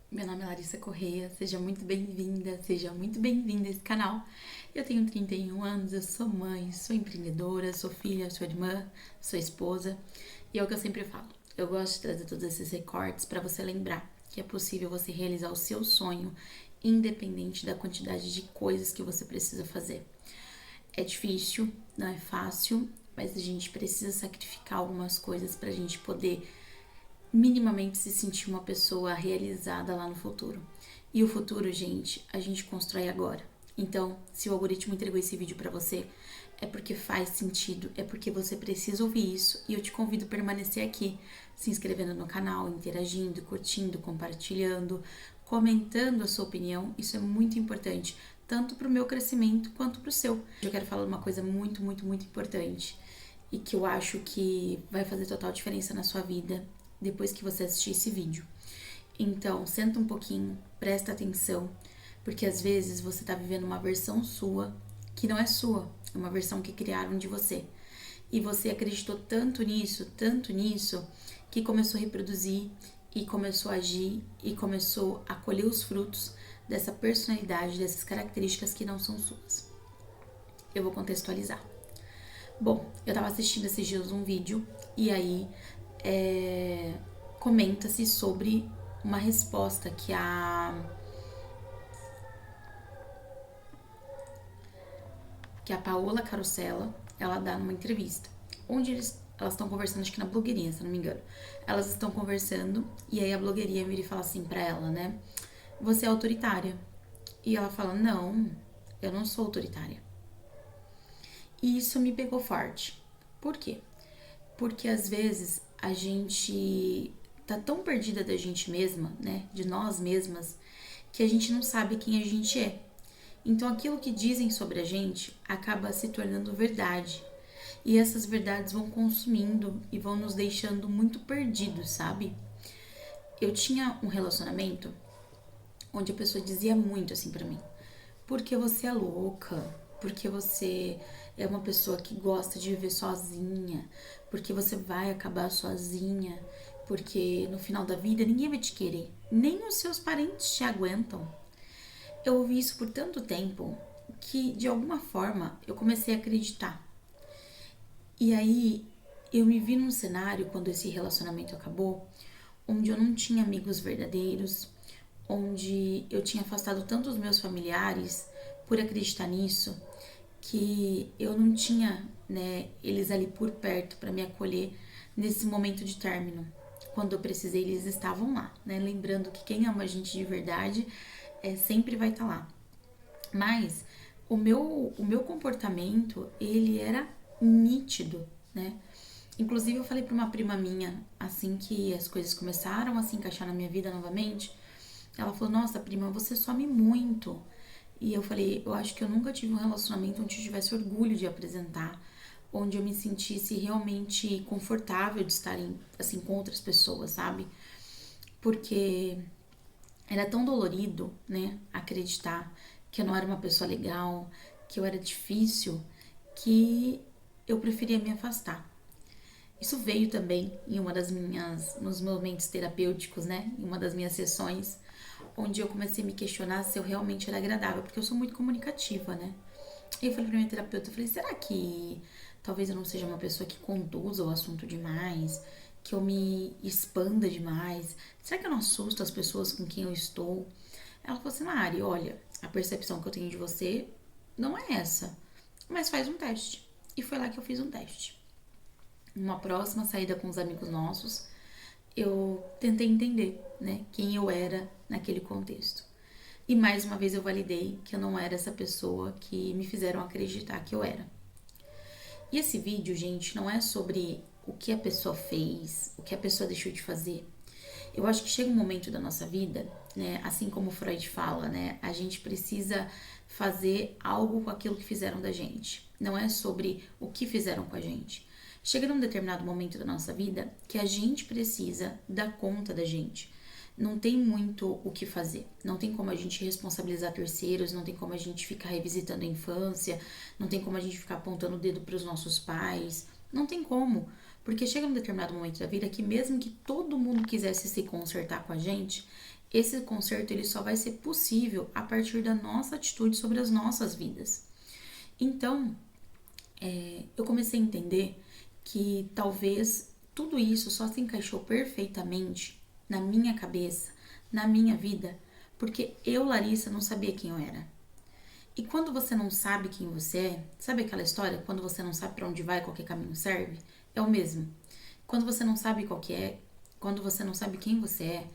Meu nome é Larissa Correia, seja muito bem-vinda, seja muito bem-vinda a esse canal. Eu tenho 31 anos, eu sou mãe, sou empreendedora, sou filha, sou irmã, sou esposa. E é o que eu sempre falo, eu gosto de trazer todos esses recortes para você lembrar que é possível você realizar o seu sonho, independente da quantidade de coisas que você precisa fazer. É difícil, não é fácil, mas a gente precisa sacrificar algumas coisas para a gente poder minimamente se sentir uma pessoa realizada lá no futuro. E o futuro, gente, a gente constrói agora. Então, se o algoritmo entregou esse vídeo para você, é porque faz sentido, é porque você precisa ouvir isso e eu te convido a permanecer aqui, se inscrevendo no canal, interagindo, curtindo, compartilhando, comentando a sua opinião. Isso é muito importante, tanto para o meu crescimento quanto para o seu. Eu quero falar uma coisa muito, muito, muito importante e que eu acho que vai fazer total diferença na sua vida depois que você assistir esse vídeo. Então, senta um pouquinho, presta atenção, porque às vezes você tá vivendo uma versão sua que não é sua, é uma versão que criaram de você. E você acreditou tanto nisso, que começou a reproduzir e começou a agir e começou a colher os frutos dessa personalidade, dessas características que não são suas. Eu vou contextualizar. Bom, eu tava assistindo esses dias um vídeo e aí comenta-se sobre uma resposta que a Paola Carosella, ela dá numa entrevista, onde elas estão conversando, acho que na blogueirinha, se não me engano. Elas estão conversando e aí a blogueirinha vira e fala assim pra ela, né? Você é autoritária. E ela fala, não, eu não sou autoritária. E isso me pegou forte. Por quê? Porque às vezes a gente tá tão perdida da gente mesma, né? De nós mesmas, que a gente não sabe quem a gente é. Então aquilo que dizem sobre a gente acaba se tornando verdade. E essas verdades vão consumindo e vão nos deixando muito perdidos, sabe? Eu tinha um relacionamento onde a pessoa dizia muito assim pra mim: porque você é louca, porque você é uma pessoa que gosta de viver sozinha, porque você vai acabar sozinha, porque no final da vida ninguém vai te querer, nem os seus parentes te aguentam. Eu ouvi isso por tanto tempo que de alguma forma eu comecei a acreditar. E aí eu me vi num cenário quando esse relacionamento acabou, onde eu não tinha amigos verdadeiros, onde eu tinha afastado tanto os meus familiares por acreditar nisso, que eu não tinha, né, eles ali por perto para me acolher nesse momento de término. Quando eu precisei, eles estavam lá, né? Lembrando que quem ama a gente de verdade sempre vai estar lá. Mas o meu comportamento, ele era nítido, né? Inclusive, eu falei pra uma prima minha, assim que as coisas começaram a se encaixar na minha vida novamente, ela falou, nossa, prima, você some muito. E eu falei, eu acho que eu nunca tive um relacionamento onde eu tivesse orgulho de apresentar, onde eu me sentisse realmente confortável de estar assim, com outras pessoas, sabe? Porque era tão dolorido, né, acreditar que eu não era uma pessoa legal, que eu era difícil, que eu preferia me afastar. Isso veio também em nos momentos terapêuticos, né, em uma das minhas sessões, onde eu comecei a me questionar se eu realmente era agradável, porque eu sou muito comunicativa, né. E eu falei pra minha terapeuta, eu falei, será que talvez eu não seja uma pessoa que conduza o assunto demais, que eu me expanda demais? Será que eu não assusto as pessoas com quem eu estou? Ela falou assim, Mari, olha, a percepção que eu tenho de você não é essa, mas faz um teste. E foi lá que eu fiz um teste. Numa próxima saída com os amigos nossos, eu tentei entender, né, quem eu era naquele contexto. E mais uma vez eu validei que eu não era essa pessoa que me fizeram acreditar que eu era. E esse vídeo, gente, não é sobre o que a pessoa fez, o que a pessoa deixou de fazer. Eu acho que chega um momento da nossa vida, né, assim como Freud fala, né, a gente precisa fazer algo com aquilo que fizeram da gente. Não é sobre o que fizeram com a gente. Chega num determinado momento da nossa vida que a gente precisa dar conta da gente. Não tem muito o que fazer. Não tem como a gente responsabilizar terceiros, não tem como a gente ficar revisitando a infância, não tem como a gente ficar apontando o dedo para os nossos pais. Não tem como. Porque chega num determinado momento da vida que mesmo que todo mundo quisesse se consertar com a gente, Esse conserto ele só vai ser possível a partir da nossa atitude sobre as nossas vidas. Então, eu comecei a entender que talvez tudo isso só se encaixou perfeitamente na minha cabeça, na minha vida, porque eu, Larissa, não sabia quem eu era. E quando você não sabe quem você é, sabe aquela história? Quando você não sabe para onde vai, qualquer caminho serve? É o mesmo. Quando você não sabe qual que é, quando você não sabe quem você é,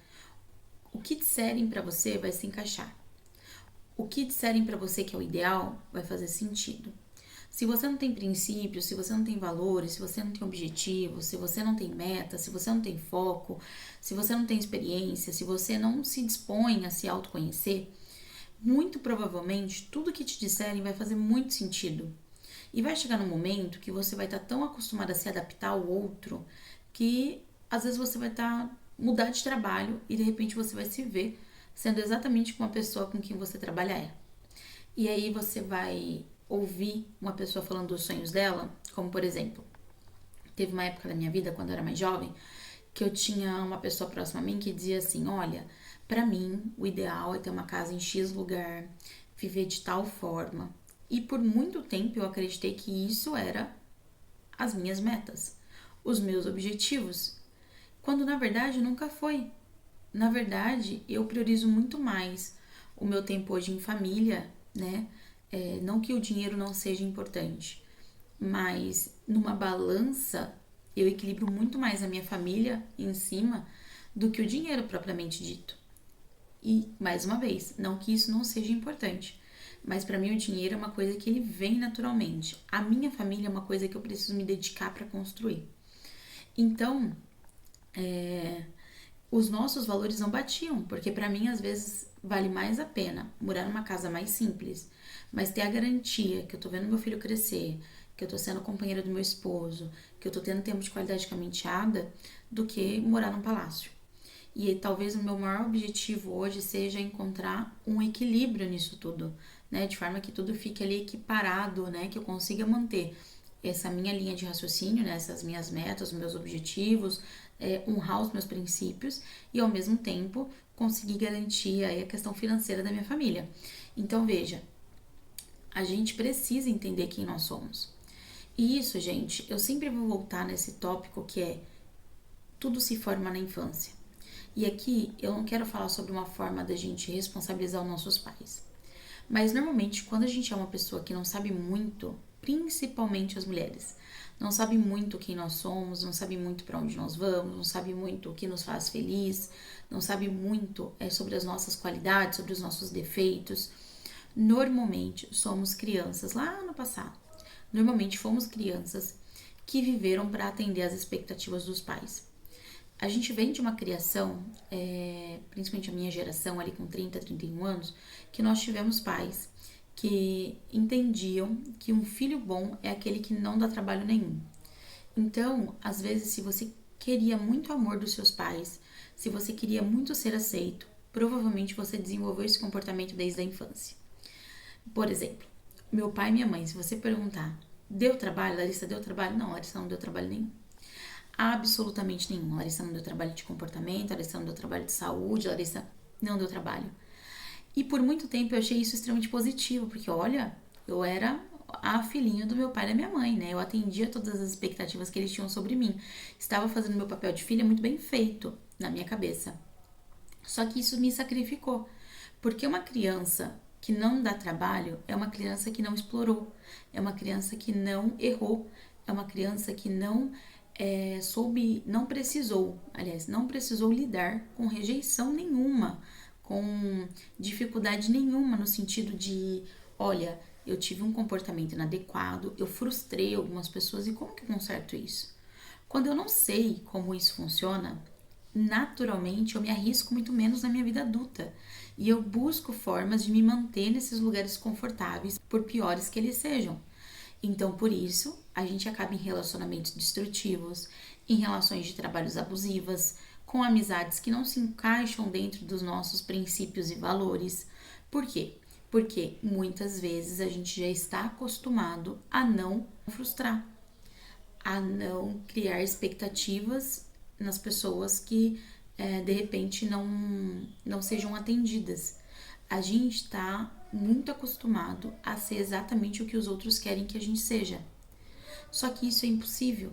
o que disserem para você vai se encaixar. O que disserem para você que é o ideal vai fazer sentido. Se você não tem princípios, se você não tem valores, se você não tem objetivos, se você não tem meta, se você não tem foco, se você não tem experiência, se você não se dispõe a se autoconhecer, muito provavelmente tudo que te disserem vai fazer muito sentido. E vai chegar num momento que você vai estar tão acostumado a se adaptar ao outro que às vezes você vai mudar de trabalho e de repente você vai se ver sendo exatamente como a pessoa com quem você trabalha é. E aí você vai ouvir uma pessoa falando dos sonhos dela, como por exemplo, teve uma época da minha vida, quando eu era mais jovem, que eu tinha uma pessoa próxima a mim que dizia assim: olha, pra mim o ideal é ter uma casa em X lugar, viver de tal forma. E por muito tempo eu acreditei que isso era as minhas metas, os meus objetivos, quando na verdade nunca foi. Na verdade, eu priorizo muito mais o meu tempo hoje em família, né? Não que o dinheiro não seja importante, mas numa balança eu equilibro muito mais a minha família em cima do que o dinheiro propriamente dito. E, mais uma vez, não que isso não seja importante, mas para mim o dinheiro é uma coisa que ele vem naturalmente. A minha família é uma coisa que eu preciso me dedicar para construir. Então, os nossos valores não batiam, porque para mim às vezes vale mais a pena morar numa casa mais simples, mas ter a garantia que eu tô vendo meu filho crescer, que eu tô sendo companheira do meu esposo, que eu tô tendo tempo de qualidade com a minha enteada, do que morar num palácio. E talvez o meu maior objetivo hoje seja encontrar um equilíbrio nisso tudo, né? De forma que tudo fique ali equiparado, né? Que eu consiga manter essa minha linha de raciocínio, né? Essas minhas metas, meus objetivos, honrar os meus princípios e ao mesmo tempo conseguir garantir aí a questão financeira da minha família. Então veja, a gente precisa entender quem nós somos. E isso, gente, eu sempre vou voltar nesse tópico que é tudo se forma na infância. E aqui eu não quero falar sobre uma forma da gente responsabilizar os nossos pais. Mas normalmente quando a gente é uma pessoa que não sabe muito, principalmente as mulheres, não sabe muito quem nós somos, não sabe muito para onde nós vamos, não sabe muito o que nos faz feliz, não sabe muito sobre as nossas qualidades, sobre os nossos defeitos. Normalmente somos crianças lá no passado. Normalmente fomos crianças que viveram para atender às expectativas dos pais. A gente vem de uma criação, principalmente a minha geração ali com 30, 31 anos, que nós tivemos pais que entendiam que um filho bom é aquele que não dá trabalho nenhum. Então, às vezes, se você queria muito amor dos seus pais, se você queria muito ser aceito, provavelmente você desenvolveu esse comportamento desde a infância. Por exemplo, meu pai e minha mãe, se você perguntar, deu trabalho, Larissa deu trabalho? Não, Larissa não deu trabalho nenhum. Absolutamente nenhum. Larissa não deu trabalho de comportamento, Larissa não deu trabalho de saúde, Larissa não deu trabalho. E por muito tempo eu achei isso extremamente positivo, porque olha, eu era a filhinha do meu pai e da minha mãe, né? Eu atendia todas as expectativas que eles tinham sobre mim. Estava fazendo meu papel de filha muito bem feito na minha cabeça. Só que isso me sacrificou, porque uma criança que não dá trabalho é uma criança que não explorou, é uma criança que não errou, é uma criança que não precisou, aliás, não precisou lidar com rejeição nenhuma, com dificuldade nenhuma no sentido de, olha, eu tive um comportamento inadequado, eu frustrei algumas pessoas e como que eu conserto isso? Quando eu não sei como isso funciona, naturalmente eu me arrisco muito menos na minha vida adulta e eu busco formas de me manter nesses lugares confortáveis, por piores que eles sejam. Então, por isso, a gente acaba em relacionamentos destrutivos, em relações de trabalhos abusivas, com amizades que não se encaixam dentro dos nossos princípios e valores. Por quê? Porque muitas vezes a gente já está acostumado a não frustrar, a não criar expectativas nas pessoas que de repente não sejam atendidas. A gente tá muito acostumado a ser exatamente o que os outros querem que a gente seja. Só que isso é impossível,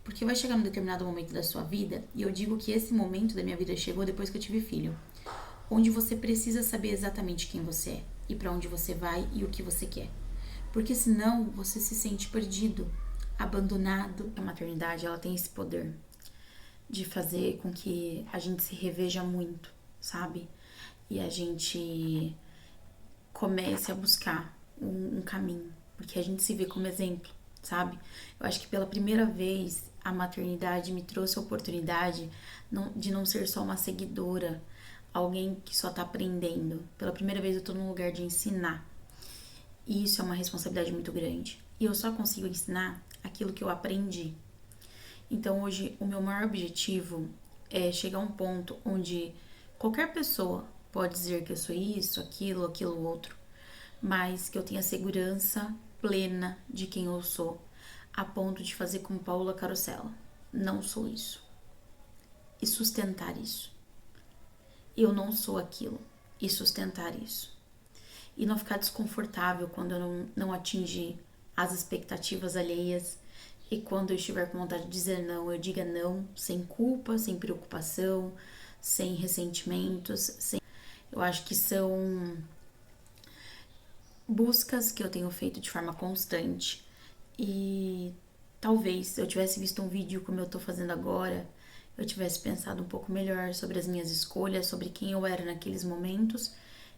porque vai chegar num determinado momento da sua vida, e eu digo que esse momento da minha vida chegou depois que eu tive filho, onde você precisa saber exatamente quem você é, e para onde você vai e o que você quer. Porque senão você se sente perdido, abandonado. A maternidade, ela tem esse poder de fazer com que a gente se reveja muito, sabe? E a gente comece a buscar um caminho, porque a gente se vê como exemplo, sabe? Eu acho que pela primeira vez a maternidade me trouxe a oportunidade de não ser só uma seguidora, alguém que só tá aprendendo. Pela primeira vez eu tô num lugar de ensinar. E isso é uma responsabilidade muito grande. E eu só consigo ensinar aquilo que eu aprendi. Então hoje o meu maior objetivo é chegar a um ponto onde qualquer pessoa pode dizer que eu sou isso, aquilo outro, mas que eu tenha segurança plena de quem eu sou, a ponto de fazer como Paola Carosella. Não sou isso. E sustentar isso. Eu não sou aquilo. E sustentar isso. E não ficar desconfortável quando eu não atingir as expectativas alheias. E quando eu estiver com vontade de dizer não, eu diga não, sem culpa, sem preocupação, sem ressentimentos. Eu acho que são buscas que eu tenho feito de forma constante. E talvez se eu tivesse visto um vídeo como eu tô fazendo agora, eu tivesse pensado um pouco melhor sobre as minhas escolhas, sobre quem eu era naqueles momentos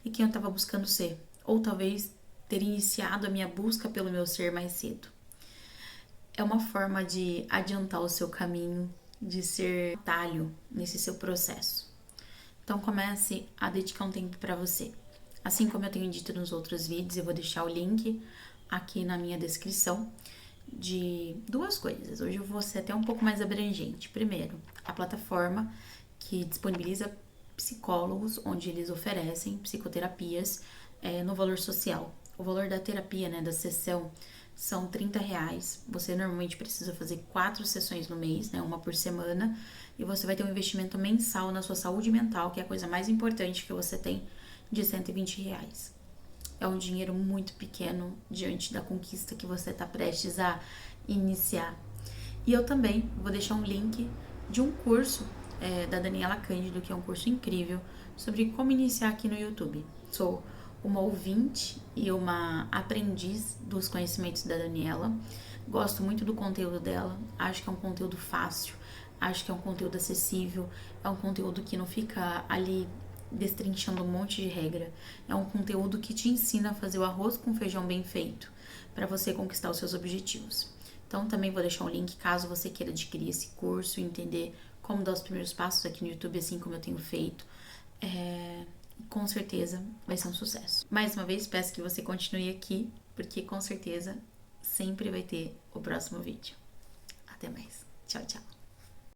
e quem eu estava buscando ser. Ou talvez ter iniciado a minha busca pelo meu ser mais cedo. É uma forma de adiantar o seu caminho, de ser atalho nesse seu processo. Então comece a dedicar um tempo para você. Assim como eu tenho dito nos outros vídeos, eu vou deixar o link aqui na minha descrição de duas coisas. Hoje eu vou ser até um pouco mais abrangente. Primeiro, a plataforma que disponibiliza psicólogos, onde eles oferecem psicoterapias no valor social. O valor da terapia, da sessão, são R$30. Você normalmente precisa fazer 4 sessões no mês, uma por semana, e você vai ter um investimento mensal na sua saúde mental, que é a coisa mais importante que você tem, de R$120. É um dinheiro muito pequeno diante da conquista que você está prestes a iniciar. E eu também vou deixar um link de um curso da Daniela Cândido, que é um curso incrível, sobre como iniciar aqui no YouTube. Sou uma ouvinte e uma aprendiz dos conhecimentos da Daniela. Gosto muito do conteúdo dela, acho que é um conteúdo fácil, acho que é um conteúdo acessível, é um conteúdo que não fica ali destrinchando um monte de regra. É um conteúdo que te ensina a fazer o arroz com feijão bem feito, para você conquistar os seus objetivos. Então também vou deixar um link caso você queira adquirir esse curso e entender como dar os primeiros passos aqui no YouTube, assim como eu tenho feito. Com certeza vai ser um sucesso. Mais uma vez, peço que você continue aqui, porque com certeza sempre vai ter o próximo vídeo. Até mais. Tchau, tchau.